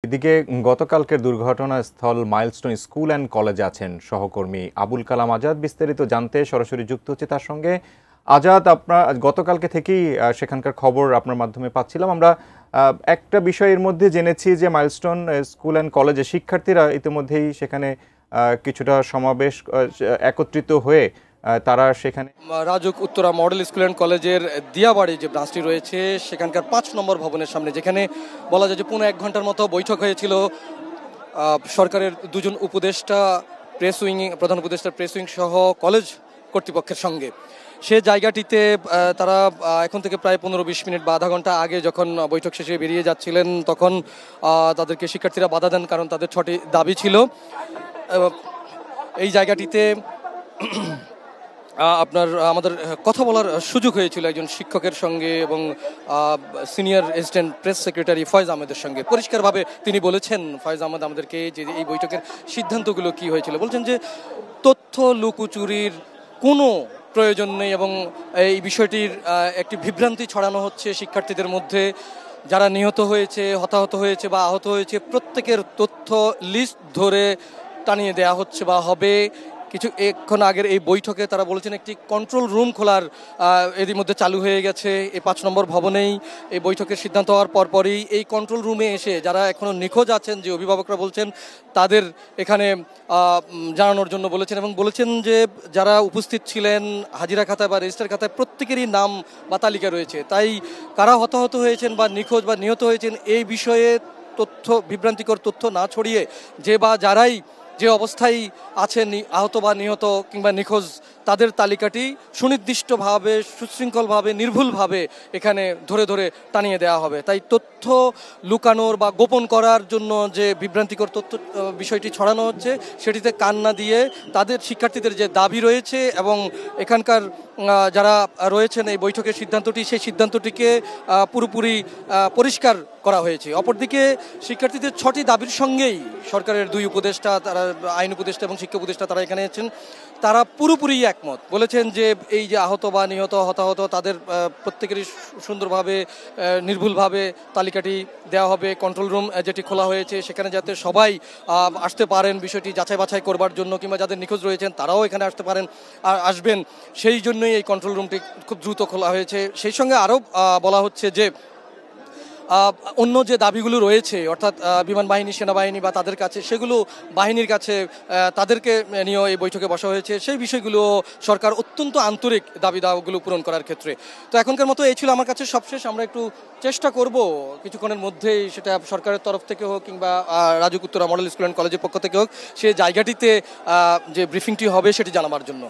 এদিকে গতকালকের দুর্ঘটনাস্থল milestone school and কলেজে আছেন সহকর্মী আবুল কালাম আজাদ। বিস্তারিত জানতে সরাসরি যুক্ত হচ্ছে তার সঙ্গে। আজাদ, আপনার গতকালকে থেকেই সেখানকার খবর আপনার মাধ্যমে পাচ্ছিলাম আমরা। একটা বিষয়ের মধ্যে জেনেছি যে মাইলস্টোন স্কুল অ্যান্ড কলেজে শিক্ষার্থীরা ইতিমধ্যেই সেখানে কিছুটা সমাবেশ একত্রিত হয়ে তারা সেখানে RAJUK Uttara model school and কলেজের দিয়াবাড়ি যে ব্রাঞ্চটি রয়েছে সেখানকার ৫ নম্বর ভবনের সামনে, যেখানে বলা যায় যে ১.৫ ঘন্টার মতো বৈঠক হয়েছিল সরকারের দুজন উপদেষ্টা, প্রধান উপদেষ্টা প্রেস উইং সহ কলেজ কর্তৃপক্ষের সঙ্গে। সে জায়গাটিতে তারা এখন থেকে প্রায় ১৫-২০ মিনিট বা আধা ঘন্টা আগে যখন বৈঠক শেষে বেরিয়ে যাচ্ছিলেন তখন তাদেরকে শিক্ষার্থীরা বাধা দেন, কারণ তাদের ৬টি দাবি ছিল। এই জায়গাটিতে আমাদের কথা বলার সুযোগ হয়েছিল একজন শিক্ষকের সঙ্গে এবং senior assistant press secretary Faiz আহমেদের সঙ্গে। পরিষ্কারভাবে তিনি বলেছেন, ফয়েজ আহমেদ আমাদেরকে, যে এই বৈঠকের সিদ্ধান্তগুলো কি হয়েছিল। বলছেন যে তথ্য লুকোচুরির কোনো প্রয়োজন নেই এবং এই বিষয়টির একটি বিভ্রান্তি ছড়ানো হচ্ছে শিক্ষার্থীদের মধ্যে। যারা নিহত হয়েছে, হতাহত হয়েছে বা আহত হয়েছে প্রত্যেকের তথ্য লিস্ট ধরে টানিয়ে দেয়া হচ্ছে বা হবে। কিছুক্ষণ আগের এই বৈঠকে তারা বলেছেন একটি কন্ট্রোল রুম খোলার এরই মধ্যে চালু হয়ে গেছে এই ৫ নম্বর ভবনেই। এই বৈঠকের সিদ্ধান্ত হওয়ার পরপরই এই কন্ট্রোল রুমে এসে যারা এখনও নিখোঁজ আছেন, যে অভিভাবকরা বলছেন, তাদের এখানে জানানোর জন্য বলেছেন এবং বলেছেন যে যারা উপস্থিত ছিলেন হাজিরা খাতায় বা রেজিস্টার খাতায় প্রত্যেকেরই নাম বা তালিকা রয়েছে। তাই কারা হতাহত হয়েছেন বা নিখোঁজ বা নিহত হয়েছেন এই বিষয়ে বিভ্রান্তিকর তথ্য না ছড়িয়ে যে বা যারাই যে অবস্থায় আছেন আহত বা নিহত কিংবা নিখোঁজ, তাদের তালিকাটি সুনির্দিষ্টভাবে, সুশৃঙ্খলভাবে, নির্ভুলভাবে এখানে ধরে ধরে টানিয়ে দেওয়া হবে। তাই তথ্য লুকানোর বা গোপন করার জন্য যে বিভ্রান্তিকর তথ্য বিষয়টি ছড়ানো হচ্ছে সেটিতে কান না দিয়ে তাদের শিক্ষার্থীদের যে দাবি রয়েছে এবং এখানকার যারা রয়েছেন এই বৈঠকের সিদ্ধান্তটি, সেই সিদ্ধান্তটিকে পুরোপুরি পরিষ্কার করা হয়েছে। অপরদিকে শিক্ষার্থীদের ৬টি দাবির সঙ্গেই সরকারের ২ উপদেষ্টা, তারা আইন উপদেষ্টা এবং শিক্ষা উপদেষ্টা, তারা এখানে আছেন, তারা পুরোপুরি একমত। বলেছেন যে এই যে আহত বা নিহত, হতাহত, তাদের প্রত্যেকেরই সুন্দরভাবে, নির্ভুলভাবে তালিকাটি দেওয়া হবে। কন্ট্রোল রুম যেটি খোলা হয়েছে সেখানে যাতে সবাই আসতে পারেন বিষয়টি যাচাই বাছাই করবার জন্য, কিংবা যাদের নিখোঁজ রয়েছেন তারাও এখানে আসতে পারেন আর আসবেন, সেই জন্যই এই কন্ট্রোল রুমটি খুব দ্রুত খোলা হয়েছে। সেই সঙ্গে আরও বলা হচ্ছে যে অন্য যে দাবিগুলো রয়েছে, অর্থাৎ বিমান বাহিনী, সেনাবাহিনী বা তাদের কাছে, সেগুলো বাহিনীর কাছে তাদেরকে নিয়েও এই বৈঠকে বসা হয়েছে। সেই বিষয়গুলো সরকার অত্যন্ত আন্তরিক দাবি দাওয়াগুলো পূরণ করার ক্ষেত্রে। তো এখনকার মতো এই ছিল আমার কাছে সবশেষ। আমরা একটু চেষ্টা করব কিছুক্ষণের মধ্যেই, সেটা সরকারের তরফ থেকে হোক কিংবা RAJUK Uttara model school and কলেজের পক্ষ থেকে হোক, সে জায়গাটিতে যে ব্রিফিংটি হবে সেটি জানাবার জন্য।